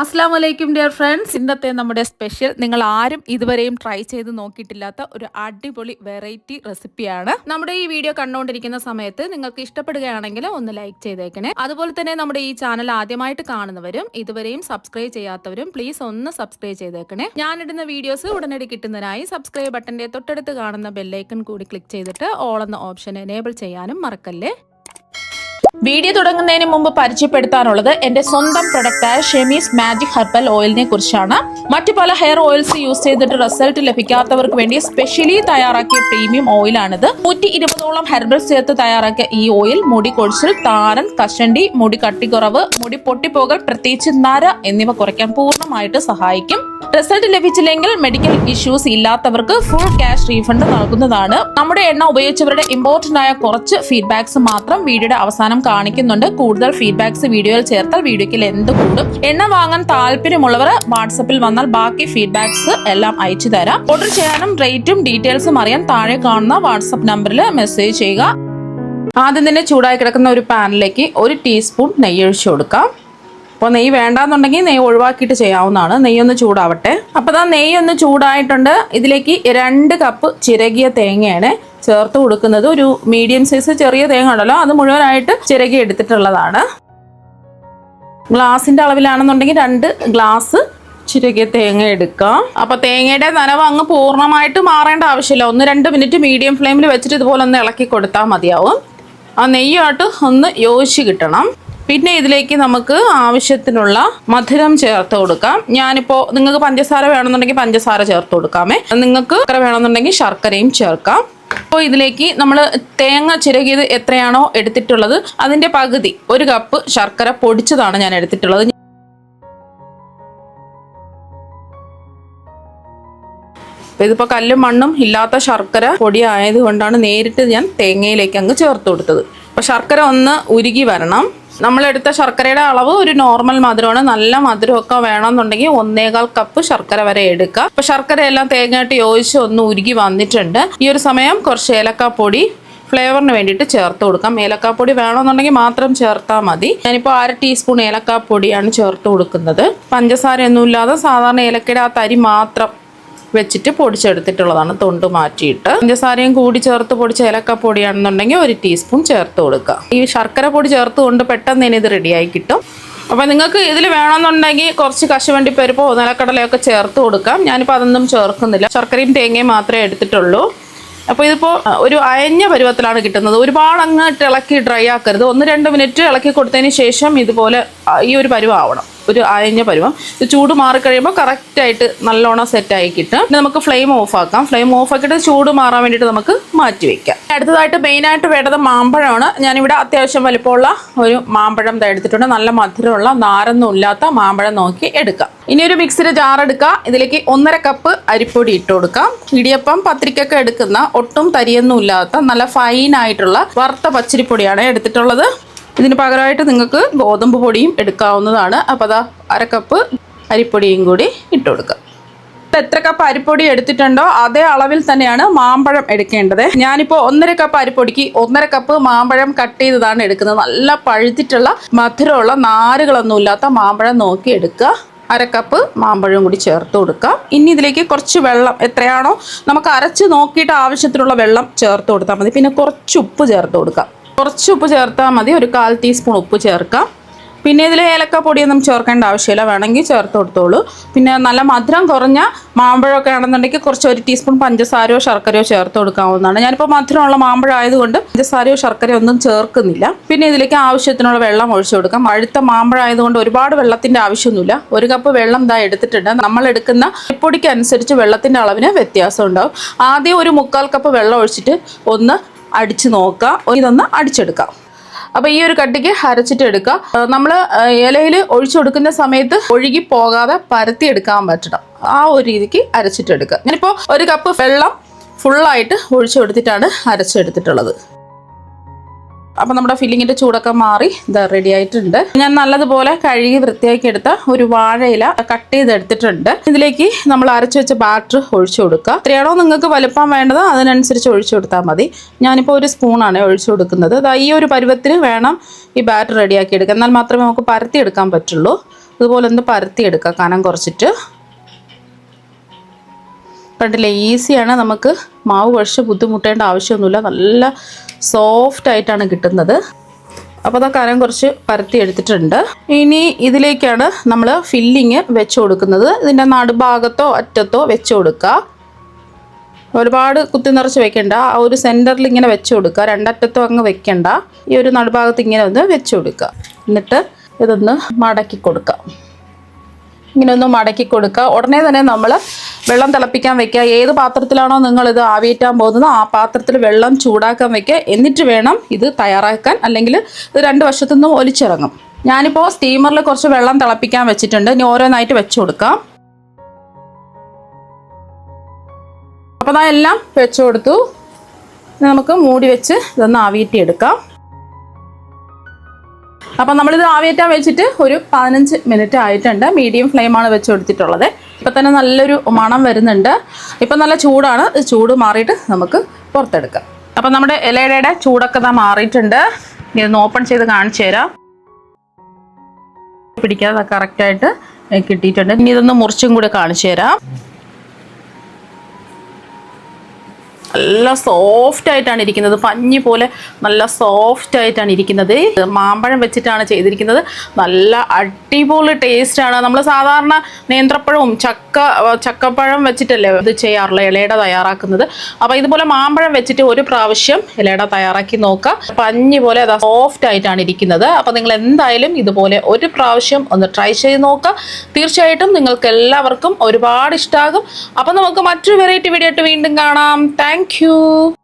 അസ്സാം വലൈക്കും dear friends. ഇന്നത്തെ നമ്മുടെ സ്പെഷ്യൽ നിങ്ങൾ ആരും ഇതുവരെയും ട്രൈ ചെയ്ത് നോക്കിയിട്ടില്ലാത്ത ഒരു അടിപൊളി വെറൈറ്റി റെസിപ്പിയാണ്. നമ്മുടെ ഈ വീഡിയോ കണ്ടുകൊണ്ടിരിക്കുന്ന സമയത്ത് നിങ്ങൾക്ക് ഇഷ്ടപ്പെടുകയാണെങ്കിൽ ഒന്ന് ലൈക്ക് ചെയ്തേക്കണേ. അതുപോലെ തന്നെ നമ്മുടെ ഈ ചാനൽ ആദ്യമായിട്ട് കാണുന്നവരും ഇതുവരെയും സബ്സ്ക്രൈബ് ചെയ്യാത്തവരും പ്ലീസ് ഒന്ന് സബ്സ്ക്രൈബ് ചെയ്തേക്കണേ. ഞാനിടുന്ന വീഡിയോസ് ഉടനടി കിട്ടുന്നതിനായി സബ്സ്ക്രൈബ് ബട്ടന്റെ തൊട്ടടുത്ത് കാണുന്ന ബെല്ലൈക്കൺ കൂടി ക്ലിക്ക് ചെയ്തിട്ട് ഓൾ എന്ന ഓപ്ഷൻ എനേബിൾ ചെയ്യാനും മറക്കല്ലേ. വീഡിയോ തുടങ്ങുന്നതിന് മുമ്പ് പരിചയപ്പെടുത്താനുള്ളത് എന്റെ സ്വന്തം പ്രൊഡക്റ്റായ ഷെമീസ് മാജിക് ഹെർബൽ ഓയിലിനെ കുറിച്ചാണ്. മറ്റു പല ഹെയർ ഓയിൽസ് യൂസ് ചെയ്തിട്ട് റിസൾട്ട് ലഭിക്കാത്തവർക്ക് വേണ്ടി സ്പെഷ്യലി തയ്യാറാക്കിയ പ്രീമിയം ഓയിലാണിത്. 120ഓളം ഹെർബൽസ് ചേർത്ത് തയ്യാറാക്കിയ ഈ ഓയിൽ മുടി കൊഴിച്ചിൽ, താരൻ, കഷണ്ടി, മുടി കട്ടിക്കുറവ്, മുടി പൊട്ടിപ്പോകൽ, പ്രത്യേകിച്ച് നര എന്നിവ കുറയ്ക്കാൻ പൂർണ്ണമായിട്ട് സഹായിക്കും. റിസൾട്ട് ലഭിച്ചില്ലെങ്കിൽ മെഡിക്കൽ ഇഷ്യൂസ് ഇല്ലാത്തവർക്ക് ഫുൾ ക്യാഷ് റീഫണ്ട് നൽകുന്നതാണ്. നമ്മുടെ എണ്ണ ഉപയോഗിച്ചവരുടെ ഇമ്പോർട്ടന്റ് ആയ കുറച്ച് ഫീഡ്ബാക്സ് മാത്രം വീഡിയോയുടെ അവസാനം കാണിക്കുന്നുണ്ട്. കൂടുതൽ ഫീഡ്ബാക്സ് വീഡിയോയിൽ ചേർത്താൽ വീഡിയോയ്ക്ക് ലെന്ത് കൂടും. എണ്ണ വാങ്ങാൻ താല്പര്യമുള്ളവർ വാട്സപ്പിൽ വന്നാൽ ബാക്കി ഫീഡ്ബാക്സ് എല്ലാം അയച്ചു തരാം. ഓർഡർ ചെയ്യാനും റേറ്റും ഡീറ്റെയിൽസും അറിയാൻ താഴെ കാണുന്ന വാട്സപ്പ് നമ്പറിൽ മെസ്സേജ് ചെയ്യുക. ആദ്യം തന്നെ ചൂടായി കിടക്കുന്ന ഒരു പാനിലേക്ക് 1 ടീസ്പൂൺ നെയ്യ് ഒഴിച്ചു കൊടുക്കാം. അപ്പോൾ നെയ്യ് വേണ്ടാന്നുണ്ടെങ്കിൽ നെയ്യ് ഒഴിവാക്കിയിട്ട് ചെയ്യാവുന്നതാണ്. നെയ്യൊന്ന് ചൂടാവട്ടെ. അപ്പോൾ നെയ്യൊന്ന് ചൂടായിട്ടുണ്ട്. ഇതിലേക്ക് 2 കപ്പ് ചിരകിയ തേങ്ങയാണ് ചേർത്ത് കൊടുക്കുന്നത്. ഒരു മീഡിയം സൈസ് ചെറിയ തേങ്ങ ഉണ്ടല്ലോ, അത് മുഴുവനായിട്ട് ചിരകി എടുത്തിട്ടുള്ളതാണ്. ഗ്ലാസിന്റെ അളവിലാണെന്നുണ്ടെങ്കിൽ 2 ഗ്ലാസ് ചിരകിയ തേങ്ങ എടുക്കാം. അപ്പൊ തേങ്ങയുടെ നനവ് അങ്ങ് പൂർണ്ണമായിട്ട് മാറേണ്ട ആവശ്യമില്ല. 1-2 മിനിറ്റ് മീഡിയം ഫ്ലെയിമിൽ വെച്ചിട്ട് ഇതുപോലെ ഒന്ന് ഇളക്കി കൊടുത്താൽ മതിയാവും. ആ നെയ്യായിട്ട് ഒന്ന് യോജിച്ച് കിട്ടണം. പിന്നെ ഇതിലേക്ക് നമുക്ക് ആവശ്യത്തിനുള്ള മധുരം ചേർത്ത് കൊടുക്കാം. ഞാനിപ്പോൾ നിങ്ങൾക്ക് പഞ്ചസാര വേണമെന്നുണ്ടെങ്കിൽ പഞ്ചസാര ചേർത്ത് കൊടുക്കാമേ. നിങ്ങൾക്ക് ശർക്കര വേണമെന്നുണ്ടെങ്കിൽ ശർക്കരയും ചേർക്കാം. അപ്പോൾ ഇതിലേക്ക് നമ്മൾ തേങ്ങ ചിരകിയത് എത്രയാണോ എടുത്തിട്ടുള്ളത് അതിൻ്റെ പകുതി 1 കപ്പ് ശർക്കര പൊടിച്ചതാണ് ഞാൻ എടുത്തിട്ടുള്ളത്. ഇതിപ്പോൾ കല്ലും മണ്ണും ഇല്ലാത്ത ശർക്കര പൊടി ആയതുകൊണ്ടാണ് നേരിട്ട് ഞാൻ തേങ്ങയിലേക്ക് അങ്ങ് ചേർത്ത് കൊടുത്തത്. അപ്പോൾ ശർക്കര ഒന്ന് ഉരുകി വരണം. നമ്മളെടുത്ത ശർക്കരയുടെ അളവ് ഒരു നോർമൽ മധുരമാണ്. നല്ല മധുരമൊക്കെ വേണമെന്നുണ്ടെങ്കിൽ 1.25 കപ്പ് ശർക്കര വരെ എടുക്കുക. അപ്പോൾ ശർക്കര എല്ലാം തേങ്ങയായിട്ട് യോജിച്ച് ഒന്ന് ഉരുകി വന്നിട്ടുണ്ട്. ഈ ഒരു സമയം കുറച്ച് ഏലക്കാപ്പൊടി ഫ്ലേവറിന് വേണ്ടിയിട്ട് ചേർത്ത് കൊടുക്കാം. ഏലക്കാപ്പൊടി വേണമെന്നുണ്ടെങ്കിൽ മാത്രം ചേർത്താൽ മതി. ഞാനിപ്പോൾ 1/2 ടീസ്പൂൺ ഏലക്കാപ്പൊടിയാണ് ചേർത്ത് കൊടുക്കുന്നത്. പഞ്ചസാരയൊന്നുമില്ലാതെ സാധാരണ ഏലക്കയുടെ ആ തരി മാത്രം വെച്ചിട്ട് പൊടിച്ചെടുത്തിട്ടുള്ളതാണ്, തൊണ്ട് മാറ്റിയിട്ട്. പഞ്ചസാരയും കൂടി ചേർത്ത് പൊടിച്ച ഏലക്കപ്പൊടിയാണെന്നുണ്ടെങ്കിൽ 1 ടീസ്പൂൺ ചേർത്ത് കൊടുക്കുക. ഈ ശർക്കര പൊടി ചേർത്ത് കൊണ്ട് പെട്ടെന്ന് തന്നെ ഇത് റെഡിയായി കിട്ടും. അപ്പോൾ നിങ്ങൾക്ക് ഇതിൽ വേണമെന്നുണ്ടെങ്കിൽ കുറച്ച് കശുവണ്ടി പരിപ്പോ നിലക്കടലയൊക്കെ ചേർത്ത് കൊടുക്കാം. ഞാനിപ്പോൾ അതൊന്നും ചേർക്കുന്നില്ല. ശർക്കരയും തേങ്ങയും മാത്രമേ എടുത്തിട്ടുള്ളൂ. അപ്പോൾ ഇതിപ്പോൾ ഒരു അയഞ്ഞ പരുവത്തിലാണ് കിട്ടുന്നത്. ഒരുപാട് അങ്ങോട്ട് ഇളക്കി ഡ്രൈ ആക്കരുത്. 1-2 മിനിറ്റ് ഇളക്കി കൊടുത്തതിന് ശേഷം ഇതുപോലെ ഈ ഒരു പരുവാവണം, ഒരു അയഞ്ഞ പരുവം. ഇത് ചൂട് മാറിക്കഴിയുമ്പോൾ കറക്റ്റായിട്ട് നല്ലോണം സെറ്റായി കിട്ടും. പിന്നെ നമുക്ക് ഫ്ലെയിം ഓഫ് ആക്കാം. ഫ്ലെയിം ഓഫ് ആക്കിയിട്ട് ചൂട് മാറാൻ വേണ്ടിയിട്ട് നമുക്ക് മാറ്റി വയ്ക്കാം. അടുത്തതായിട്ട് മെയിനായിട്ട് വേണ്ടത് മാമ്പഴമാണ്. ഞാനിവിടെ അത്യാവശ്യം വലിപ്പമുള്ള ഒരു മാമ്പഴം എടുത്തിട്ടുണ്ട്. നല്ല മധുരമുള്ള നാരൊന്നും ഇല്ലാത്ത മാമ്പഴം നോക്കി എടുക്കാം. ഇനി ഒരു മിക്സിയുടെ ജാർ എടുക്കുക. ഇതിലേക്ക് 1.5 കപ്പ് അരിപ്പൊടി ഇട്ട് കൊടുക്കാം. ഇടിയപ്പം പത്തിരിക്കൊക്കെ എടുക്കുന്ന ഒട്ടും തരിയൊന്നും ഇല്ലാത്ത നല്ല ഫൈനായിട്ടുള്ള വറുത്ത പച്ചരിപ്പൊടിയാണ് എടുത്തിട്ടുള്ളത്. ഇതിന് പകരമായിട്ട് നിങ്ങൾക്ക് ഗോതമ്പ് പൊടിയും എടുക്കാവുന്നതാണ്. അപ്പോൾ 1/2 കപ്പ് അരിപ്പൊടിയും കൂടി ഇട്ട് കൊടുക്കുക. എത്ര കപ്പ് അരിപ്പൊടി എടുത്തിട്ടുണ്ടോ അതേ അളവിൽ തന്നെയാണ് മാമ്പഴം എടുക്കേണ്ടത്. ഞാനിപ്പോൾ 1.5 കപ്പ് അരിപ്പൊടിക്ക് 1.5 കപ്പ് മാമ്പഴം കട്ട് ചെയ്തതാണ് എടുക്കുന്നത്. നല്ല പഴുത്തിട്ടുള്ള മധുരമുള്ള നാരുകളൊന്നും ഇല്ലാത്ത മാമ്പഴം നോക്കി എടുക്കുക. 1/2 കപ്പ് മാമ്പഴം കൂടി ചേർത്ത് കൊടുക്കാം. ഇനി ഇതിലേക്ക് കുറച്ച് വെള്ളം, എത്രയാണോ നമുക്ക് അരച്ച് നോക്കിയിട്ട് ആവശ്യത്തിനുള്ള വെള്ളം ചേർത്ത് കൊടുത്താൽ മതി. പിന്നെ കുറച്ച് ഉപ്പ് ചേർത്ത് കൊടുക്കാം. കുറച്ച് ഉപ്പ് ചേർത്താൽ മതി. ഒരു 1/4 ടീസ്പൂൺ ഉപ്പ് ചേർക്കാം. പിന്നെ ഇതിൽ ഏലക്കപ്പൊടിയൊന്നും ചേർക്കേണ്ട ആവശ്യമില്ല, വേണമെങ്കിൽ ചേർത്ത് കൊടുത്തോളൂ. പിന്നെ നല്ല മധുരം കുറഞ്ഞ മാമ്പഴമൊക്കെ ആണെന്നുണ്ടെങ്കിൽ കുറച്ച് 1 ടീസ്പൂൺ പഞ്ചസാരയോ ശർക്കരയോ ചേർത്ത് കൊടുക്കാവുന്നതാണ്. ഞാനിപ്പോൾ മധുരമുള്ള മാമ്പഴം ആയതുകൊണ്ട് പഞ്ചസാരയോ ശർക്കരയോ ഒന്നും ചേർക്കുന്നില്ല. പിന്നെ ഇതിലേക്ക് ആവശ്യത്തിനുള്ള വെള്ളം ഒഴിച്ചു കൊടുക്കാം. പഴുത്ത മാമ്പഴം ആയതുകൊണ്ട് ഒരുപാട് വെള്ളത്തിൻ്റെ ആവശ്യമൊന്നുമില്ല. 1 കപ്പ് വെള്ളം എടുത്തിട്ടുണ്ട്. നമ്മൾ എടുക്കുന്ന പൊടിക്ക് അനുസരിച്ച് വെള്ളത്തിൻ്റെ അളവിന് വ്യത്യാസം ഉണ്ടാവും. ആദ്യം ഒരു 1/4 കപ്പ് വെള്ളം ഒഴിച്ചിട്ട് ഒന്ന് അടിച്ച് നോക്കുക. ഇതൊന്ന് അടിച്ചെടുക്കാം. അപ്പോൾ ഈ ഒരു കട്ടിക്ക് അരച്ചിട്ട് എടുക്കുക. നമ്മൾ ഇലയിൽ ഒഴിച്ചു കൊടുക്കുന്ന സമയത്ത് ഒഴുകി പോകാതെ പരത്തിയെടുക്കാൻ പറ്റണം. ആ ഒരു രീതിക്ക് അരച്ചിട്ടെടുക്കുക. ഞാനിപ്പോൾ 1 കപ്പ് വെള്ളം ഫുള്ളായിട്ട് ഒഴിച്ചു കൊടുത്തിട്ടാണ് അരച്ചെടുത്തിട്ടുള്ളത്. അപ്പോൾ നമ്മുടെ ഫില്ലിങ്ങിൻ്റെ ചൂടൊക്കെ മാറി ഇത് റെഡി ആയിട്ടുണ്ട്. ഞാൻ നല്ലതുപോലെ കഴുകി വൃത്തിയാക്കി എടുത്ത ഒരു വാഴയില കട്ട് ചെയ്തെടുത്തിട്ടുണ്ട്. ഇതിലേക്ക് നമ്മൾ അരച്ചു വെച്ച ബാറ്റർ ഒഴിച്ചു കൊടുക്കുക. എത്രയാണോ നിങ്ങൾക്ക് വലുപ്പം വേണ്ടത് അതിനനുസരിച്ച് ഒഴിച്ചു കൊടുത്താൽ മതി. ഞാനിപ്പോൾ 1 സ്പൂണാണ് ഒഴിച്ചു കൊടുക്കുന്നത്. ഈ ഒരു പരുവത്തിന് വേണം ഈ ബാറ്റർ റെഡിയാക്കി എടുക്കുക. എന്നാൽ മാത്രമേ നമുക്ക് പരത്തിയെടുക്കാൻ പറ്റുള്ളൂ. ഇതുപോലെ ഒന്ന് പരത്തിയെടുക്കുക കനം കുറച്ചിട്ട്. കണ്ടില്ലേ, ഈസിയാണ്, നമുക്ക് മാവ് കുഴച്ച് ബുദ്ധിമുട്ടേണ്ട ആവശ്യമൊന്നുമില്ല. നല്ല സോഫ്റ്റ് ആയിട്ടാണ് കിട്ടുന്നത്. അപ്പോൾ അത് കനം കുറച്ച് പരത്തി എടുത്തിട്ടുണ്ട്. ഇനി ഇതിലേക്കാണ് നമ്മൾ ഫില്ലിങ് വെച്ച് കൊടുക്കുന്നത്. ഇതിൻ്റെ നടുഭാഗത്തോ അറ്റത്തോ വെച്ച് കൊടുക്കുക. ഒരുപാട് കുത്തി നിറച്ച് വെക്കണ്ട, ആ ഒരു സെൻറ്ററിൽ ഇങ്ങനെ വെച്ച് കൊടുക്കുക. രണ്ടറ്റത്തും അങ്ങ് വെക്കണ്ട, ഈ ഒരു നടുഭാഗത്ത് ഇങ്ങനെ ഒന്ന് വെച്ച് കൊടുക്കുക. എന്നിട്ട് ഇതൊന്ന് മടക്കി കൊടുക്കുക. ഇങ്ങനെ ഒന്ന് മടക്കി കൊടുക്കുക. ഉടനെ തന്നെ നമ്മൾ വെള്ളം തിളപ്പിക്കാൻ വെക്കുക. ഏത് പാത്രത്തിലാണോ നിങ്ങളിത് ആവിയേറ്റാൻ പോകുന്നത് ആ പാത്രത്തിൽ വെള്ളം ചൂടാക്കാൻ വെക്കുക. എന്നിട്ട് വേണം ഇത് തയ്യാറാക്കാൻ, അല്ലെങ്കിൽ ഇത് രണ്ട് വശത്തു നിന്നും ഒലിച്ചിറങ്ങും. ഞാനിപ്പോൾ സ്റ്റീമറിൽ കുറച്ച് വെള്ളം തിളപ്പിക്കാൻ വെച്ചിട്ടുണ്ട്. ഇനി ഓരോന്നായിട്ട് വെച്ച് കൊടുക്കാം. അപ്പോൾ അതെല്ലാം വെച്ച് കൊടുത്തു. നമുക്ക് മൂടി വെച്ച് ഇതൊന്ന് ആവിയേറ്റിയെടുക്കാം. അപ്പം നമ്മളിത് ആവിയേറ്റാൻ വെച്ചിട്ട് ഒരു 15 മിനിറ്റ് ആയിട്ടുണ്ട്. മീഡിയം ഫ്ലെയിമാണ് വെച്ച് കൊടുത്തിട്ടുള്ളത്. ഇപ്പം തന്നെ നല്ലൊരു മണം വരുന്നുണ്ട്. ഇപ്പം നല്ല ചൂടാണ്. ചൂട് മാറിയിട്ട് നമുക്ക് പുറത്തെടുക്കാം. അപ്പം നമ്മുടെ ഇലയുടെ ചൂടൊക്കെ മാറിയിട്ടുണ്ട്. ഇതൊന്ന് ഓപ്പൺ ചെയ്ത് കാണിച്ചു തരാം. പിടിക്കാതെ കറക്റ്റായിട്ട് കിട്ടിയിട്ടുണ്ട്. ഇനി ഇതൊന്ന് മുറിച്ചും കൂടെ കാണിച്ചു തരാം. നല്ല സോഫ്റ്റ് ആയിട്ടാണ് ഇരിക്കുന്നത്, പഞ്ഞി പോലെ നല്ല സോഫ്റ്റ് ആയിട്ടാണ് ഇരിക്കുന്നത്. മാമ്പഴം വെച്ചിട്ടാണ് ചെയ്തിരിക്കുന്നത്. നല്ല അടിപൊളി ടേസ്റ്റാണ്. നമ്മൾ സാധാരണ നേന്ത്രപ്പഴവും ചക്കപ്പഴം വെച്ചിട്ടല്ലേ ഇത് ചെയ്യാറുള്ള ഇലയുടെ തയ്യാറാക്കുന്നത്. അപ്പോൾ ഇതുപോലെ മാമ്പഴം വെച്ചിട്ട് ഒരു പ്രാവശ്യം ഇലയുടെ തയ്യാറാക്കി നോക്കുക. പഞ്ഞി പോലെ അത് സോഫ്റ്റ് ആയിട്ടാണ് ഇരിക്കുന്നത്. അപ്പോൾ നിങ്ങൾ എന്തായാലും ഇതുപോലെ ഒരു പ്രാവശ്യം ഒന്ന് ട്രൈ ചെയ്ത് നോക്കുക. തീർച്ചയായിട്ടും നിങ്ങൾക്ക് എല്ലാവർക്കും ഒരുപാട് ഇഷ്ടമാകും. അപ്പോൾ നമുക്ക് മറ്റൊരു വെറൈറ്റി വീഡിയോ ആയിട്ട് വീണ്ടും കാണാം. Thank you.